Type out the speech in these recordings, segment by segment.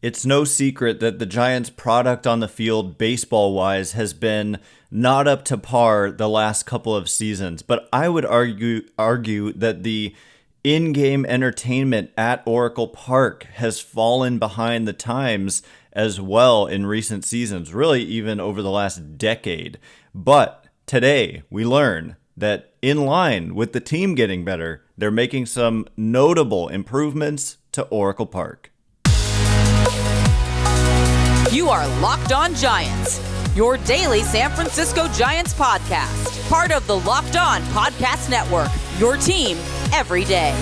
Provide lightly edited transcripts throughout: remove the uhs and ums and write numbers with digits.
It's no secret that the Giants' product on the field, baseball-wise, has been not up to par the last couple of seasons. But I would argue that the in-game entertainment at Oracle Park has fallen behind the times as well in recent seasons, really even over the last decade. But today we learn that in line with the team getting better, they're making some notable improvements to Oracle Park. You are Locked On Giants, your daily San Francisco Giants podcast. Part of the Locked On Podcast Network, your team every day.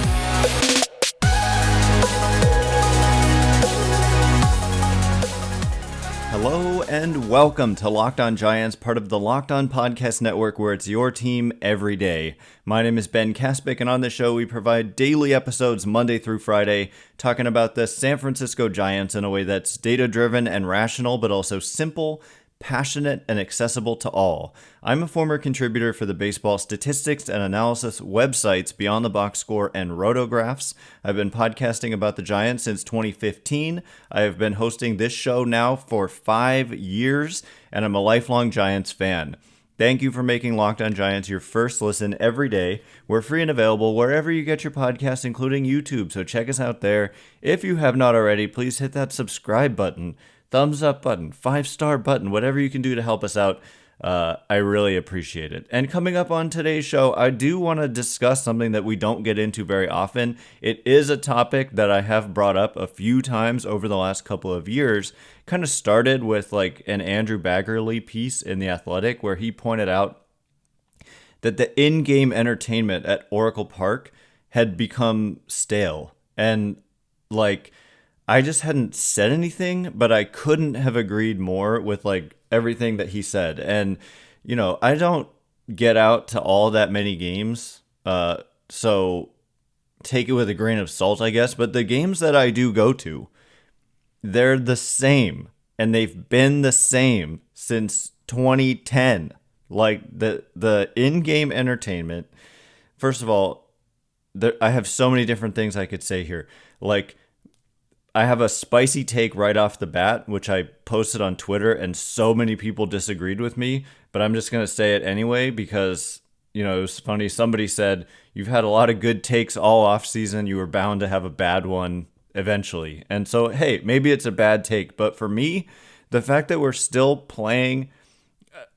Hello and welcome to Locked On Giants, part of the Locked On Podcast Network, where it's your team every day. My name is Ben Kaspick, and on the show we provide daily episodes Monday through Friday, talking about the San Francisco Giants in a way that's data-driven and rational, but also simple, passionate, and accessible to all. I'm a former contributor for the baseball statistics and analysis websites Beyond the Box Score and Rotographs. I've been podcasting about the Giants since 2015. I have been hosting this show now for 5 years, and I'm a lifelong Giants fan. Thank you for making Locked On Giants your first listen every day. We're free and available wherever you get your podcasts, including YouTube, so check us out there. If you have not already, please hit that subscribe button, thumbs up button, 5-star button, whatever you can do to help us out. I really appreciate it. And coming up on today's show, I do want to discuss something that we don't get into very often. It is a topic that I have brought up a few times over the last couple of years. Kind of started with like an Andrew Baggerly piece in The Athletic where he pointed out that the in-game entertainment at Oracle Park had become stale. And like, I just hadn't said anything, but I couldn't have agreed more with like everything that he said. And, you know, I don't get out to all that many games, so take it with a grain of salt, I guess. But the games that I do go to, they're the same, and they've been the same since 2010. Like the in-game entertainment, first of all, I have so many different things I could say here. Like, I have a spicy take right off the bat, which I posted on Twitter, and so many people disagreed with me, but I'm just going to say it anyway because, you know, it was funny. Somebody said, you've had a lot of good takes all off season. You were bound to have a bad one eventually. And so, hey, maybe it's a bad take, but for me, the fact that we're still playing,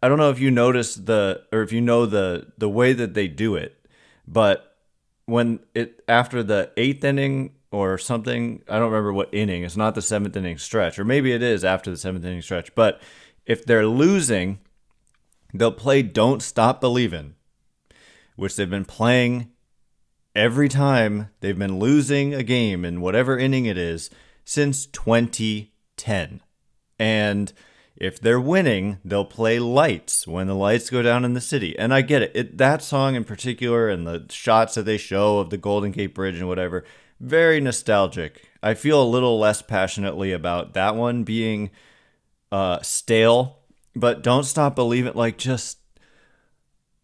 I don't know if you notice if you know the way that they do it, but when after the 8th inning, or something, I don't remember what inning. It's not the 7th inning stretch, or maybe it is after the 7th inning stretch. But if they're losing, they'll play Don't Stop Believin, which they've been playing every time they've been losing a game in whatever inning it is since 2010. And if they're winning, they'll play Lights when the lights go down in the city. And I get it. That song in particular and the shots that they show of the Golden Gate Bridge and whatever, very nostalgic. I feel a little less passionately about that one being stale, but Don't Stop Believin', like, just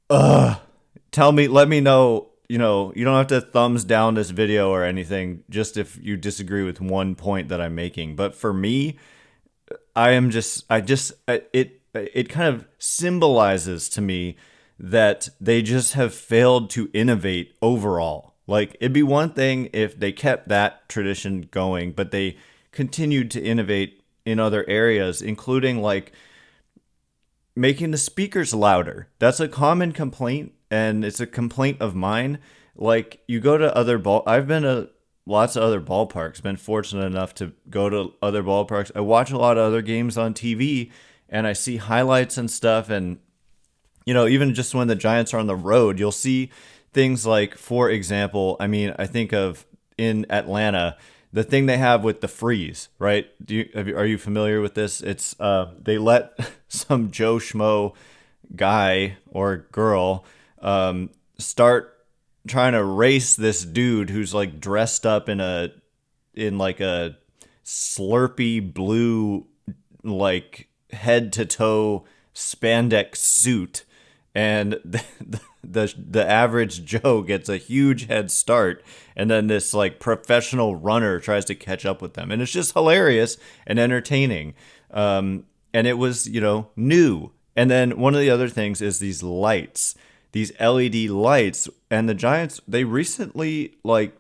let me know, you don't have to thumbs down this video or anything, just if you disagree with one point that I'm making. But for me, it kind of symbolizes to me that they just have failed to innovate overall. Like, it'd be one thing if they kept that tradition going, but they continued to innovate in other areas, including, like, making the speakers louder. That's a common complaint, and it's a complaint of mine. Like, you go to I've been to lots of other ballparks, been fortunate enough to go to other ballparks. I watch a lot of other games on TV, and I see highlights and stuff, and, even just when the Giants are on the road, you'll see things like, for example, I think of in Atlanta, the thing they have with the freeze, right? Are you familiar with this? It's they let some Joe Schmo guy or girl start trying to race this dude who's like dressed up in like a Slurpee blue, like head to toe spandex suit. and the average Joe gets a huge head start, and then this like professional runner tries to catch up with them, and it's just hilarious and entertaining. And it was, new. And then one of the other things is these lights, these LED lights, and the Giants, they recently, like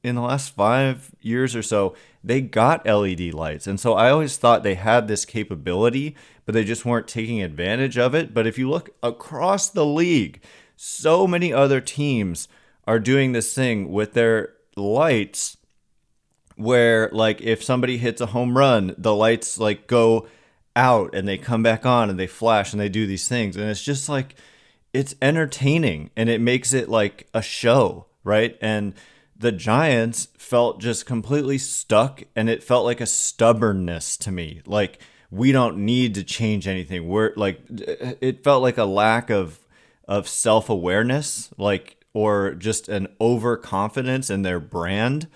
in the last 5 years or so, they got LED lights. And so I always thought they had this capability, but they just weren't taking advantage of it. But if you look across the league, so many other teams are doing this thing with their lights where, like, if somebody hits a home run, the lights like go out and they come back on and they flash and they do these things. And it's just like, it's entertaining and it makes it like a show, right? And the Giants felt just completely stuck, and it felt like a stubbornness to me. Like, we don't need to change anything. We're like, it felt like a lack of self-awareness, like, or just an overconfidence in their brand.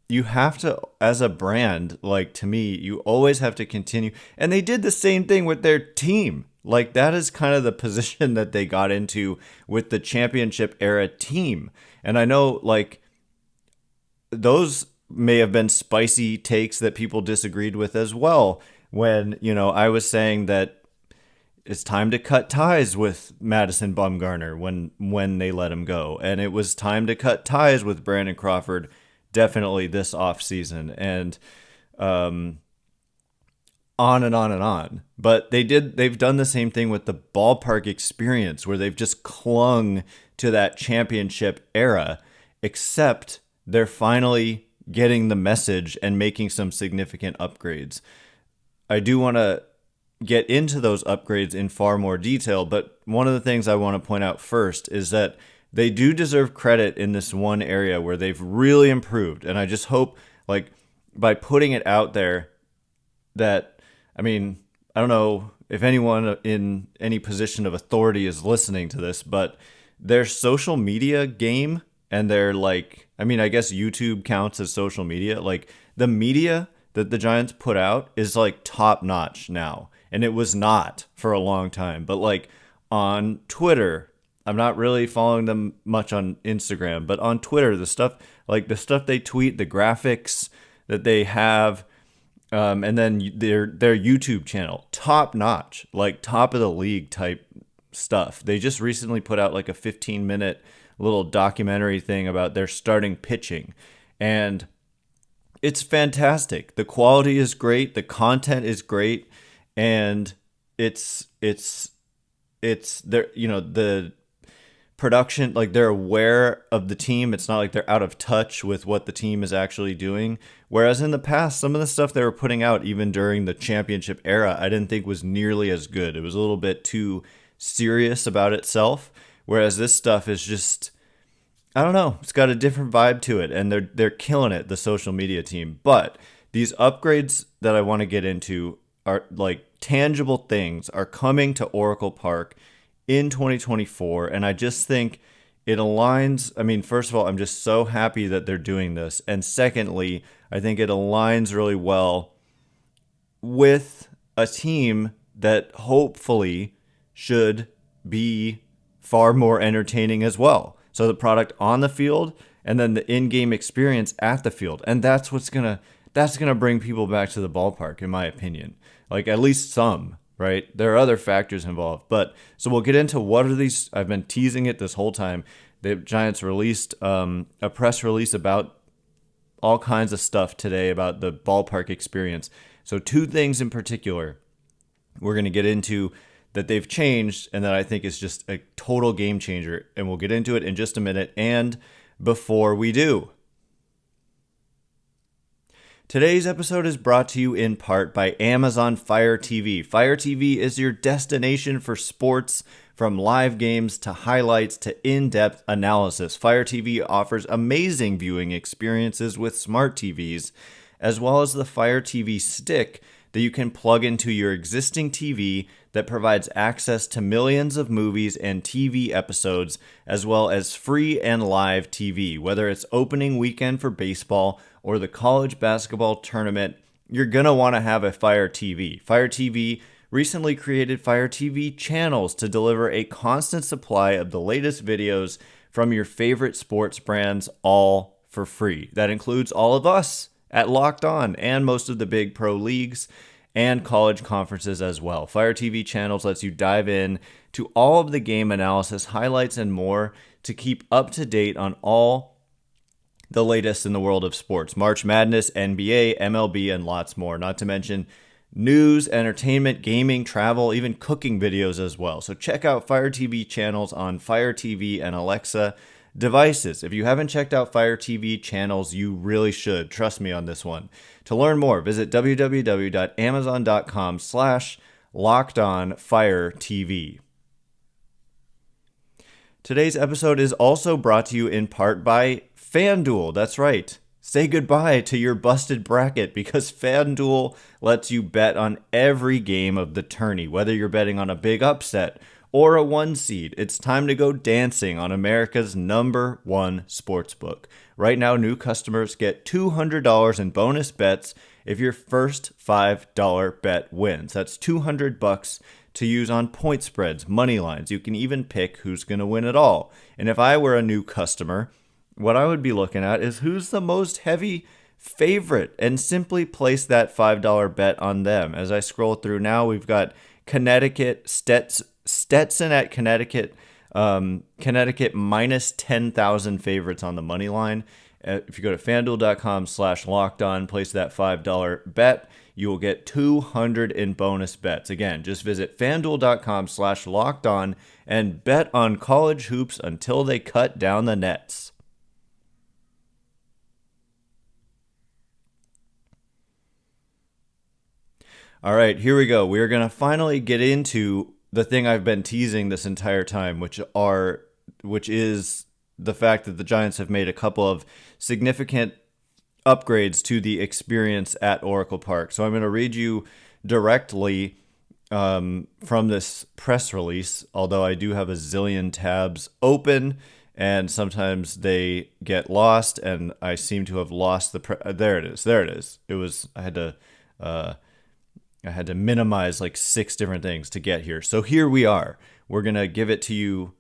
You have to, as a brand, like, to me, you always have to continue. And they did the same thing with their team. Like, that is kind of the position that they got into with the championship era team. And I know, like, those may have been spicy takes that people disagreed with as well. When, I was saying that it's time to cut ties with Madison Bumgarner when they let him go. And it was time to cut ties with Brandon Crawford definitely this offseason. And on and on and on. But they've done the same thing with the ballpark experience, where they've just clung to that championship era, except they're finally getting the message and making some significant upgrades. I do want to get into those upgrades in far more detail, but one of the things I want to point out first is that they do deserve credit in this one area where they've really improved. And I just hope, like, by putting it out there that, I mean, I don't know if anyone in any position of authority is listening to this, but their social media game and their, like, I mean, I guess YouTube counts as social media. Like, the media that the Giants put out is like top notch now. And it was not for a long time. But like on Twitter, I'm not really following them much on Instagram, but on Twitter, the stuff they tweet, the graphics that they have, and then their YouTube channel, top notch, like top of the league type stuff. They just recently put out like a 15-minute little documentary thing about their starting pitching, and it's fantastic. The quality is great, the content is great, and it's there, the production, like, they're aware of the team. It's not like they're out of touch with what the team is actually doing. Whereas in the past, some of the stuff they were putting out, even during the championship era, I didn't think was nearly as good. It was a little bit too serious about itself. Whereas this stuff is just, I don't know, it's got a different vibe to it, and they're killing it, the social media team. But these upgrades that I want to get into are like tangible things are coming to Oracle Park in 2024, and I just think it aligns. I mean, first of all, I'm just so happy that they're doing this, and secondly, I think it aligns really well with a team that hopefully should be far more entertaining as well. So the product on the field and then the in-game experience at the field, and that's gonna bring people back to the ballpark, in my opinion. Like, at least some. Right? There are other factors involved. But so we'll get into what are these. I've been teasing it this whole time. The Giants released a press release about all kinds of stuff today about the ballpark experience. So 2 things in particular we're going to get into that they've changed and that I think is just a total game changer. And we'll get into it in just a minute. And before we do, today's episode is brought to you in part by Amazon Fire TV. Fire TV is your destination for sports, from live games to highlights to in-depth analysis. Fire TV offers amazing viewing experiences with smart TVs, as well as the Fire TV stick that you can plug into your existing TV that provides access to millions of movies and TV episodes, as well as free and live TV. Whether it's opening weekend for baseball or the college basketball tournament, you're going to want to have a Fire TV. Fire TV recently created Fire TV channels to deliver a constant supply of the latest videos from your favorite sports brands, all for free. That includes all of us at Locked On and most of the big pro leagues and college conferences as well. Fire TV channels lets you dive in to all of the game analysis, highlights, and more to keep up to date on all the latest in the world of sports. March Madness, NBA, MLB, and lots more. Not to mention news, entertainment, gaming, travel, even cooking videos as well. So check out Fire TV channels on Fire TV and Alexa devices. If you haven't checked out Fire TV channels, you really should. Trust me on this one. To learn more, visit www.amazon.com/LockedOnFireTV. Today's episode is also brought to you in part by FanDuel. That's right. Say goodbye to your busted bracket because FanDuel lets you bet on every game of the tourney, whether you're betting on a big upset or a 1 seed. It's time to go dancing on America's #1 sportsbook. Right now, new customers get $200 in bonus bets if your first $5 bet wins. That's $200 to use on point spreads, money lines. You can even pick who's going to win it all. And if I were a new customer, what I would be looking at is who's the most heavy favorite and simply place that $5 bet on them. As I scroll through now, we've got Connecticut, Stetson at Connecticut, Connecticut minus 10,000 favorites on the money line. If you go to fanduel.com/lockedon, place that $5 bet, you will get 200 in bonus bets. Again, just visit fanduel.com/lockedon and bet on college hoops until they cut down the nets. All right, here we go. We're going to finally get into the thing I've been teasing this entire time, which is the fact that the Giants have made a couple of significant upgrades to the experience at Oracle Park. So I'm going to read you directly from this press release, although I do have a zillion tabs open, and sometimes they get lost, and I seem to have lost there it is. I had to minimize like 6 different things to get here. So here we are. We're going to give it to you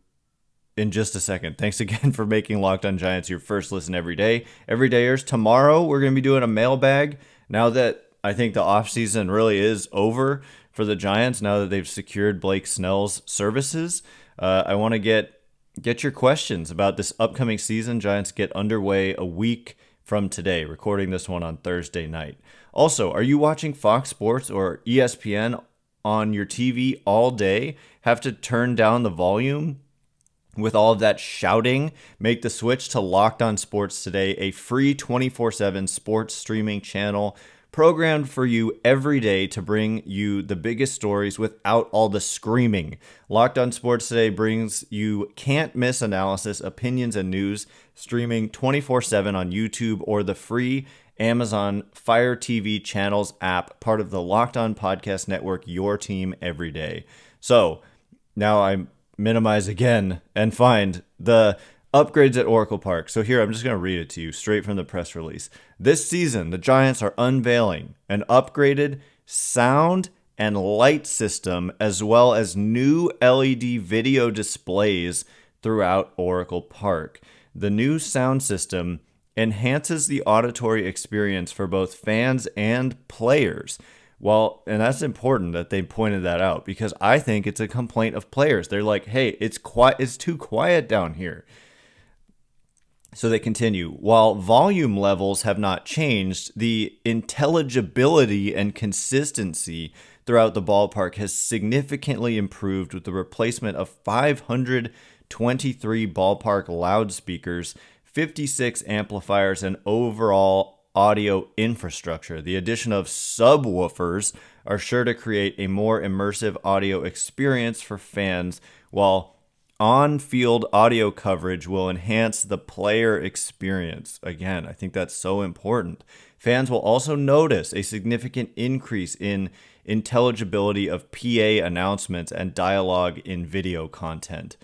in just a second. Thanks again for making Locked On Giants your first listen every day. Everydayers, tomorrow we're going to be doing a mailbag. Now that I think the offseason really is over for the Giants, now that they've secured Blake Snell's services, I want to get your questions about this upcoming season. Giants get underway a week from today, recording this one on Thursday night. Also, are you watching Fox Sports or ESPN on your TV all day? Have to turn down the volume with all of that shouting? Make the switch to Locked On Sports today, a free 24/7 sports streaming channel programmed for you every day to bring you the biggest stories without all the screaming. Locked On Sports Today brings you can't-miss analysis, opinions, and news, streaming 24/7 on YouTube or the free Amazon Fire TV channels app, part of the Locked On Podcast Network, your team every day. So now I minimize again and find the upgrades at Oracle Park. So here, I'm just going to read it to you straight from the press release. This season, the Giants are unveiling an upgraded sound and light system, as well as new LED video displays throughout Oracle Park. The new sound system enhances the auditory experience for both fans and players. Well, and that's important that they pointed that out, because I think it's a complaint of players. They're like, hey, it's too quiet down here. So they continue, while volume levels have not changed, the intelligibility and consistency throughout the ballpark has significantly improved with the replacement of 523 ballpark loudspeakers, 56 amplifiers, and overall audio infrastructure. The addition of subwoofers are sure to create a more immersive audio experience for fans, while on-field audio coverage will enhance the player experience. Again, I think that's so important. Fans will also notice a significant increase in intelligibility of PA announcements and dialogue in video content.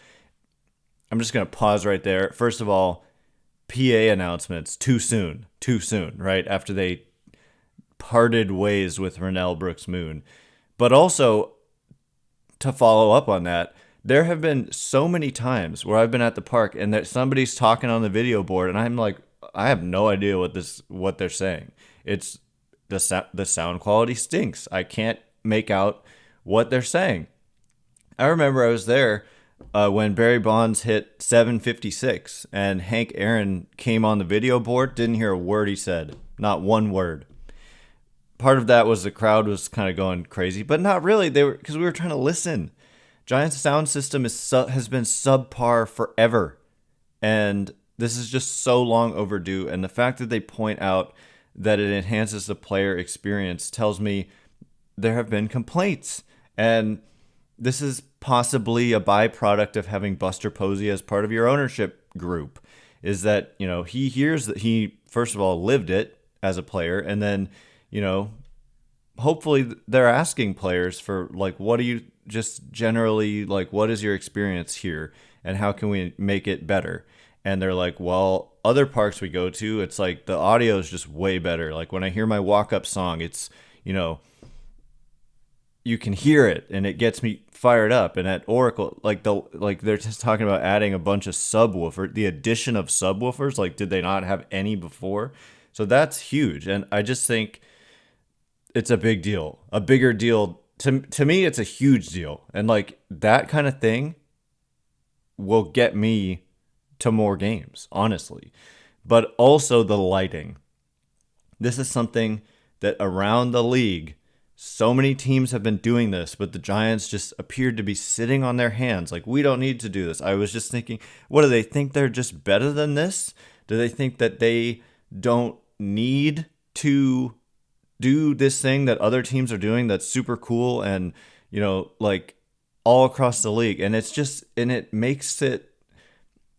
I'm just going to pause right there. First of all, PA announcements, too soon, right? After they parted ways with Rennell Brooks Moon. But also, to follow up on that, there have been so many times where I've been at the park and that somebody's talking on the video board, and I'm like, I have no idea what they're saying. It's the sound quality stinks. I can't make out what they're saying. I remember I was there when Barry Bonds hit 756, and Hank Aaron came on the video board. Didn't hear a word he said, not one word. Part of that was the crowd was kind of going crazy, but not really. They were, because we were trying to listen. Giants sound system has been subpar forever, and this is just so long overdue. And the fact that they point out that it enhances the player experience tells me there have been complaints, and this is possibly a byproduct of having Buster Posey as part of your ownership group. Is that, he hears that he first of all lived it as a player, and then hopefully they're asking players for, like, what do you just generally, like, what is your experience here and how can we make it better? And they're like, well, other parks we go to, it's like the audio is just way better. Like when I hear my walk-up song, it's, you can hear it and it gets me fired up. And at Oracle, they're just talking about adding a bunch of subwoofer, the addition of subwoofers. Like, did they not have any before? So that's huge. And I just think it's a big deal, a bigger deal. To me, it's a huge deal. And like that kind of thing will get me to more games, honestly. But also the lighting. This is something that around the league, so many teams have been doing this, but the Giants just appeared to be sitting on their hands. Like, we don't need to do this. I was just thinking, what do they think? They're just better than this? Do they think that they don't need to do this thing that other teams are doing that's super cool and, like all across the league? And it's just, and it makes it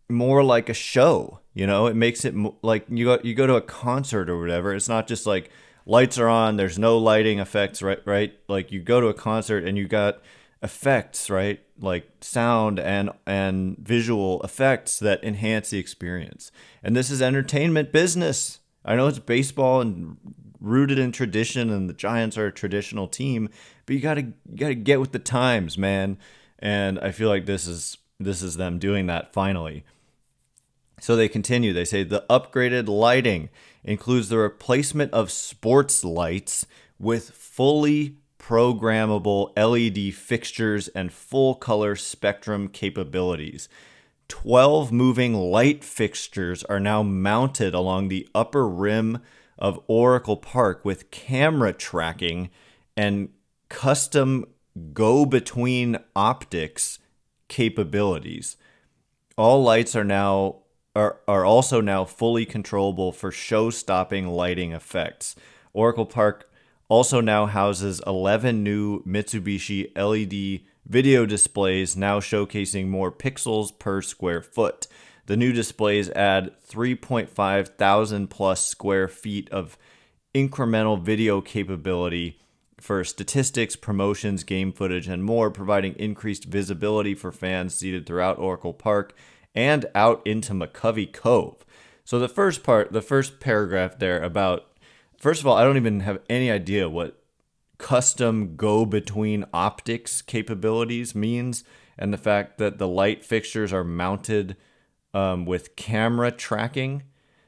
more like a show, it makes it like you go to a concert or whatever. It's not just like lights are on, there's no lighting effects, right? Like you go to a concert and you got effects, right? Like sound and visual effects that enhance the experience. And this is entertainment business. I know it's baseball and rooted in tradition, and the Giants are a traditional team, but you gotta get with the times, man. And I feel like this is them doing that finally. So they continue. They say the upgraded lighting includes the replacement of sports lights with fully programmable LED fixtures and full color spectrum capabilities. 12 moving light fixtures are now mounted along the upper rim of Oracle Park with camera tracking and custom go-between optics capabilities. All lights are also now fully controllable for show-stopping lighting effects. Oracle Park also now houses 11 new Mitsubishi LED video displays, now showcasing more pixels per square foot. The new displays add 3.5 thousand plus square feet of incremental video capability for statistics, promotions, game footage, and more, providing increased visibility for fans seated throughout Oracle Park and out into McCovey Cove. So the first paragraph there about, first of all, I don't even have any idea what custom go-between optics capabilities means, and the fact that the light fixtures are mounted with camera tracking.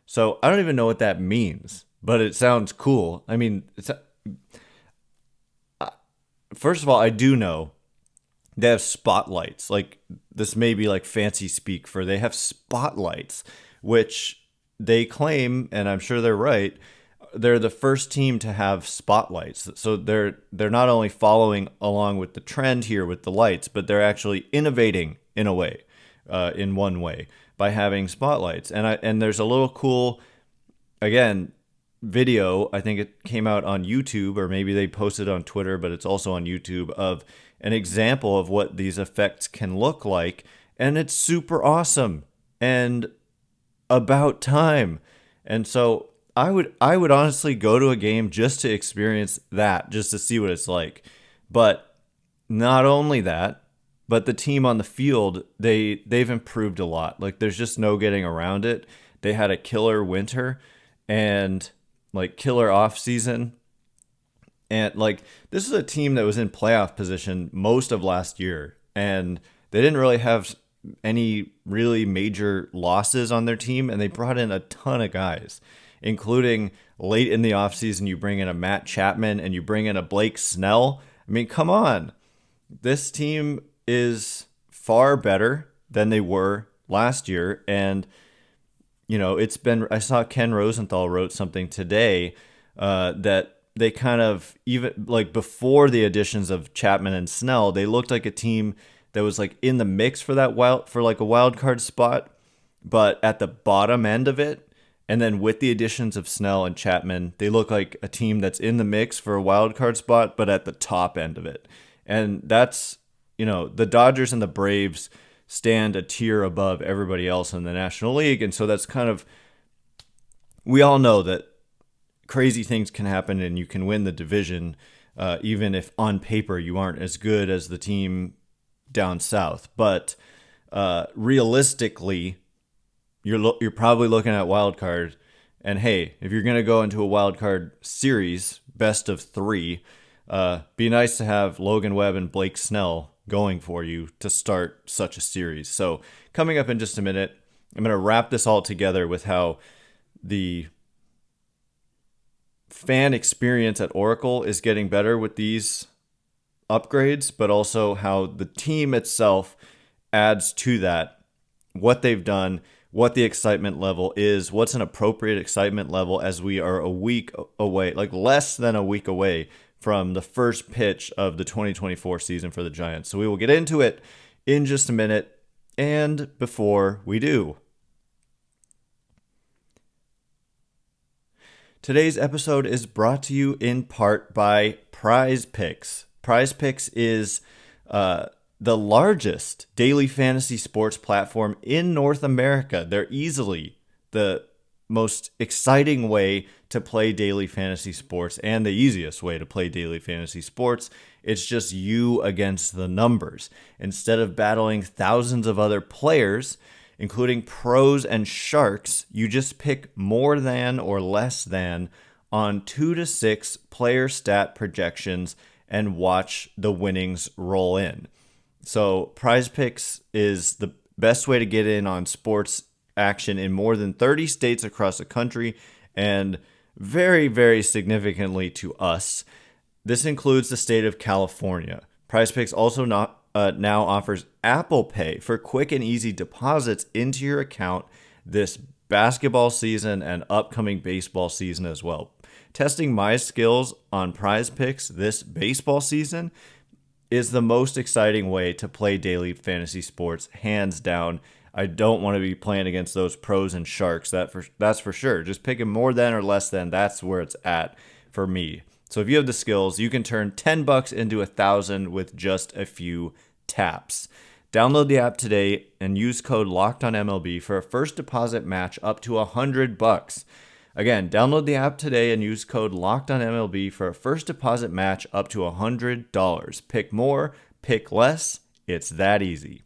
So I don't even know what that means, but it sounds cool. I mean, first of all, I do know they have spotlights. Like, this may be like fancy speak for, they have spotlights, which they claim, and I'm sure they're right, they're the first team to have spotlights. So they're not only following along with the trend here with the lights, but they're actually innovating in a way, in one way, by having spotlights. And there's a little cool, again, video, I think it came out on YouTube, or maybe they posted on Twitter, but it's also on YouTube, of an example of what these effects can look like. And it's super awesome and about time. And so I would honestly go to a game just to experience that, just to see what it's like. But not only that, but the team on the field, they've improved a lot. Like, there's just no getting around it. They had a killer winter and like killer off season. And like, this is a team that was in playoff position most of last year, and they didn't really have any really major losses on their team, and they brought in a ton of guys, including late in the offseason, you bring in a Matt Chapman and you bring in a Blake Snell. I mean, come on. This team is far better than they were last year, and it's been, I saw Ken Rosenthal wrote something today that they kind of, even like before the additions of Chapman and Snell, they looked like a team that was like in the mix for like a wild card spot, but at the bottom end of it. And then with the additions of Snell and Chapman, they look like a team that's in the mix for a wild card spot, but at the top end of it. And that's, the Dodgers and the Braves stand a tier above everybody else in the National League. And so that's kind of, we all know that crazy things can happen and you can win the division, even if on paper you aren't as good as the team down south. But realistically, you're probably looking at wild card. And hey, if you're going to go into a wild card series, best of 3, be nice to have Logan Webb and Blake Snell going for you to start such a series. So coming up in just a minute, I'm going to wrap this all together with how the fan experience at Oracle is getting better with these upgrades, but also how the team itself adds to that, what they've done, what the excitement level is, what's an appropriate excitement level as we are a week away, like less than a week away from the first pitch of the 2024 season for the Giants. So we will get into it in just a minute. And before we do, today's episode is brought to you in part by Prize Picks. Prize Picks is the largest daily fantasy sports platform in North America. They're easily the most exciting way to play daily fantasy sports and the easiest way to play daily fantasy sports. It's just you against the numbers. Instead of battling thousands of other players, including pros and sharks, you just pick more than or less than on 2 to 6 player stat projections and watch the winnings roll in. So Prize Picks is the best way to get in on sports action in more than 30 states across the country, and very, very significantly to us, this includes the state of California. Prize Picks also now offers Apple Pay for quick and easy deposits into your account this basketball season and upcoming baseball season as well. Testing my skills on Prize Picks this baseball season is the most exciting way to play daily fantasy sports, hands down. I don't want to be playing against those pros and sharks, that's for sure. Just picking more than or less than, that's where it's at for me. So if you have the skills, you can turn $10 into $1,000 with just a few taps. Download the app today and use code LOCKEDONMLB for a first deposit match up to $100. Again, download the app today and use code LOCKEDONMLB for a first deposit match up to $100. Pick more, pick less. It's that easy.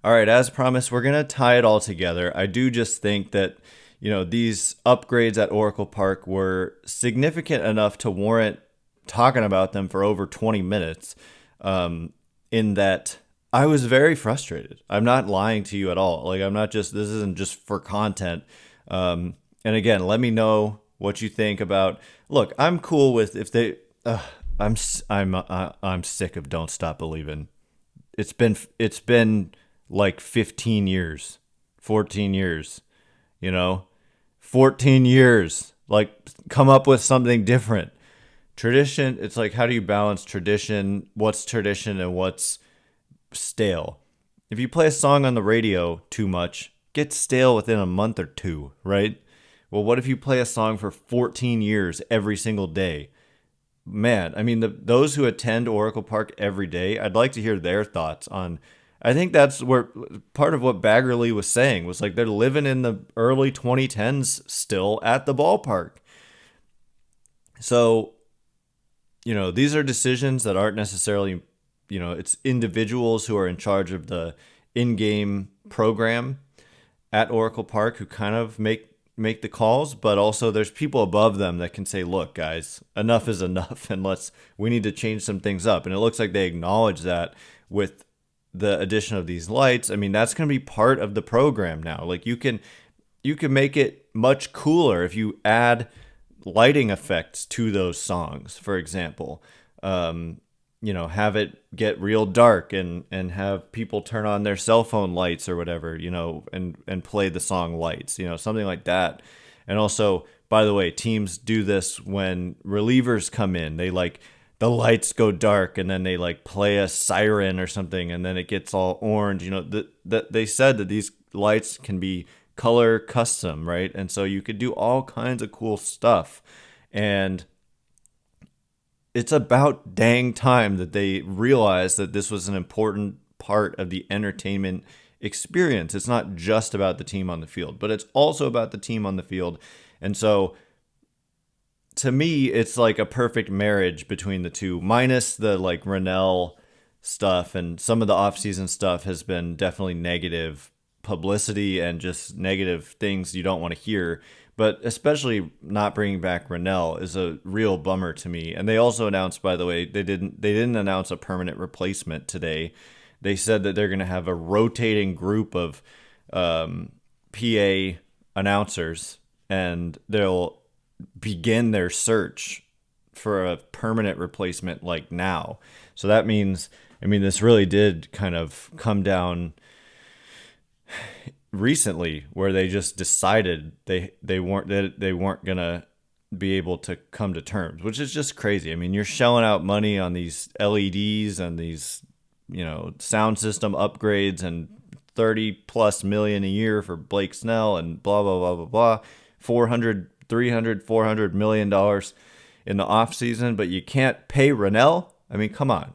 All right, as promised, we're going to tie it all together. I do just think that, these upgrades at Oracle Park were significant enough to warrant talking about them for over 20 minutes, in that I was very frustrated. I'm not lying to you at all. Like, this isn't just for content. And again, let me know what you think about, look, I'm cool with if they, I'm sick of Don't Stop Believin. It's been like 15 years, 14 years, 14 years, like come up with something different. Tradition, it's like, how do you balance tradition? What's tradition and what's stale? If you play a song on the radio too much, get stale within a month or two, right? Well, what if you play a song for 14 years every single day? Man, I mean, those who attend Oracle Park every day, I'd like to hear their thoughts on. I think that's where part of what Baggerly was saying was like they're living in the early 2010s still at the ballpark. So, these are decisions that aren't necessarily, it's individuals who are in charge of the in-game program. at Oracle Park who kind of make the calls, but also there's people above them that can say, look, guys, enough is enough, and we need to change some things up. And it looks like they acknowledge that with the addition of these lights. I mean, that's going to be part of the program now. Like you can make it much cooler if you add lighting effects to those songs, for example. Have it get real dark and have people turn on their cell phone lights or whatever, and play the song Lights, something like that. And also, by the way, teams do this when relievers come in. They the lights go dark and then they play a siren or something and then it gets all orange. They said that these lights can be color custom, right? And so you could do all kinds of cool stuff. And it's about dang time that they realized that this was an important part of the entertainment experience. It's not just about the team on the field, but it's also about the team on the field. And so to me, it's like a perfect marriage between the two, minus the Rennell stuff, and some of the offseason stuff has been definitely negative publicity and just negative things you don't want to hear. But especially not bringing back Rennell is a real bummer to me. And they also announced, by the way, they didn't announce a permanent replacement today. They said that they're going to have a rotating group of PA announcers, and they'll begin their search for a permanent replacement now. So that means, this really did kind of come down recently, where they just decided they weren't gonna be able to come to terms, which is just crazy. You're shelling out money on these LEDs and these sound system upgrades and 30 plus million a year for Blake Snell and blah blah blah blah blah, 400 million dollars in the off season, but you can't pay Rennell. Come on.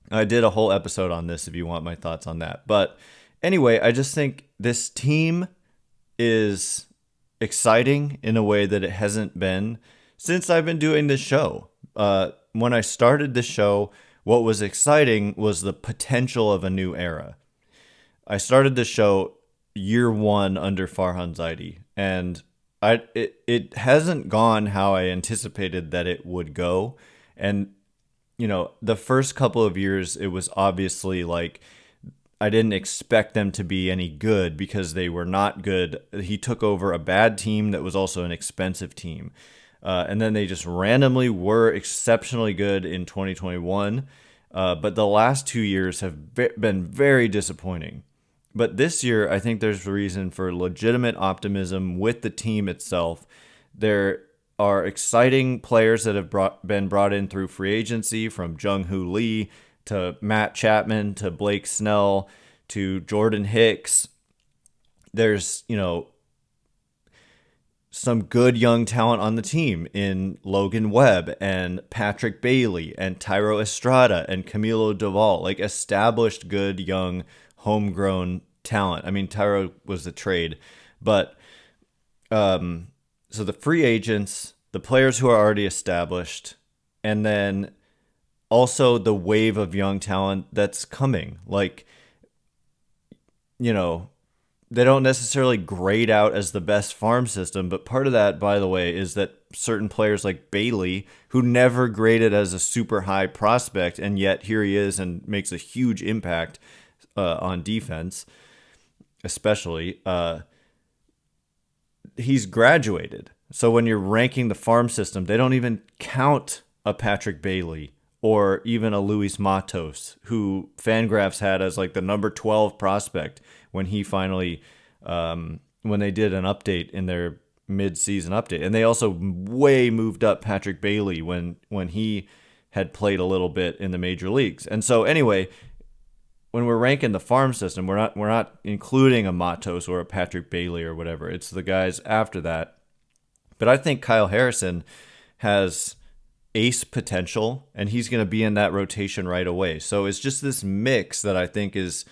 I did a whole episode on this if you want my thoughts on that. But anyway, I just think this team is exciting in a way that it hasn't been since I've been doing this show. When I started this show, what was exciting was the potential of a new era. I started this show year one under Farhan Zaidi, and it hasn't gone how I anticipated that it would go. And, the first couple of years, it was obviously I didn't expect them to be any good because they were not good. He took over a bad team that was also an expensive team. And then they just randomly were exceptionally good in 2021. But the last 2 years have been very disappointing. But this year, I think there's reason for legitimate optimism with the team itself. There are exciting players that have been brought in through free agency, from Jung-Hoo Lee to Matt Chapman to Blake Snell to Jordan Hicks. There's, some good young talent on the team in Logan Webb and Patrick Bailey and Tyro Estrada and Camilo Doval, established good young homegrown talent. Tyro was a trade, but so the free agents, the players who are already established, and then also the wave of young talent that's coming. They don't necessarily grade out as the best farm system, but part of that, by the way, is that certain players like Bailey, who never graded as a super high prospect, and yet here he is and makes a huge impact on defense, especially, he's graduated. So when you're ranking the farm system, they don't even count a Patrick Bailey or even a Luis Matos, who Fangraphs had as the number 12 prospect when he finally, when they did an update in their mid-season update. And they also way moved up Patrick Bailey when he had played a little bit in the major leagues. And so anyway, when we're ranking the farm system, we're not including a Matos or a Patrick Bailey or whatever. It's the guys after that. But I think Kyle Harrison has ace potential, and he's going to be in that rotation right away. So it's just this mix that I think is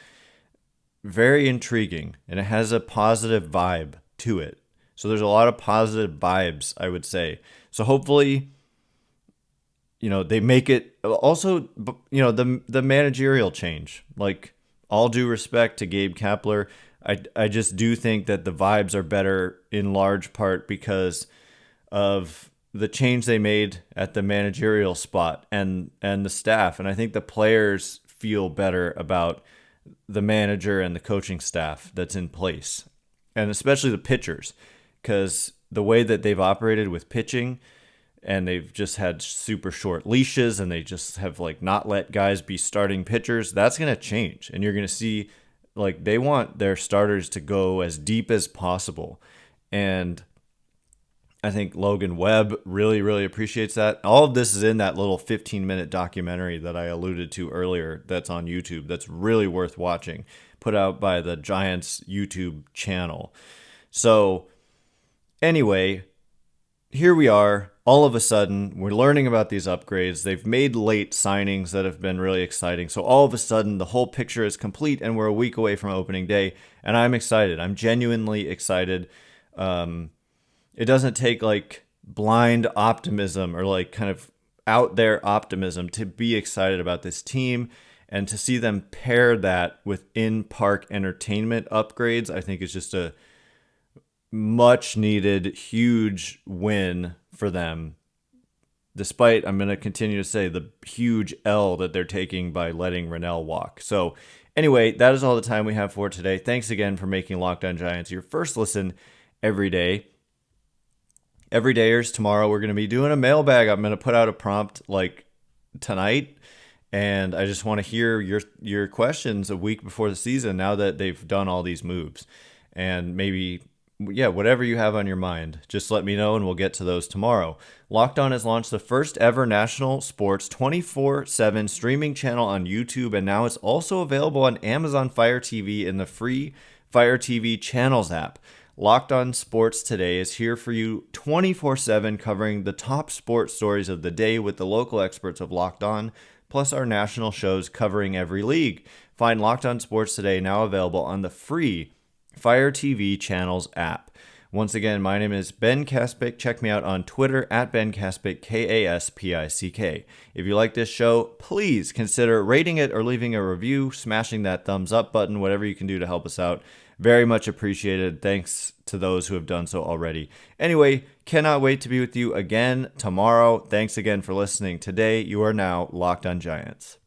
very intriguing, and it has a positive vibe to it. So there's a lot of positive vibes, I would say. So hopefully, they make it. Also, the managerial change. All due respect to Gabe Kapler, I just do think that the vibes are better in large part because of the change they made at the managerial spot and the staff. And I think the players feel better about the manager and the coaching staff that's in place, and especially the pitchers, because the way that they've operated with pitching, and they've just had super short leashes, and they just have like not let guys be starting pitchers. That's going to change, and you're going to see like they want their starters to go as deep as possible. And I think Logan Webb really, really appreciates that. All of this is in that little 15-minute documentary that I alluded to earlier that's on YouTube. That's really worth watching, put out by the Giants YouTube channel. So anyway, here we are. All of a sudden, we're learning about these upgrades. They've made late signings that have been really exciting. So all of a sudden, the whole picture is complete, and we're a week away from opening day. And I'm excited. I'm genuinely excited. It doesn't take like blind optimism or like kind of out there optimism to be excited about this team, and to see them pair that with in-park entertainment upgrades, I think is just a much needed, huge win for them. Despite, I'm going to continue to say, the huge L that they're taking by letting Rennell walk. So anyway, that is all the time we have for today. Thanks again for making Locked On Giants your first listen every day. Everydayers, tomorrow we're going to be doing a mailbag. I'm going to put out a prompt like tonight, and I just want to hear your questions a week before the season now that they've done all these moves. And maybe, whatever you have on your mind, just let me know and we'll get to those tomorrow. Locked On has launched the first ever national sports 24/7 streaming channel on YouTube, and now it's also available on Amazon Fire TV in the free Fire TV Channels app. Locked On Sports Today is here for you 24/7, covering the top sports stories of the day with the local experts of Locked On, plus our national shows covering every league. Find Locked On Sports Today now available on the free Fire TV Channels app. Once again, my name is Ben Kaspick. Check me out on Twitter at Ben Kaspick, Kaspick. If you like this show, please consider rating it or leaving a review, smashing that thumbs up button, whatever you can do to help us out. Very much appreciated. Thanks to those who have done so already. Anyway, cannot wait to be with you again tomorrow. Thanks again for listening today. You are now Locked On Giants.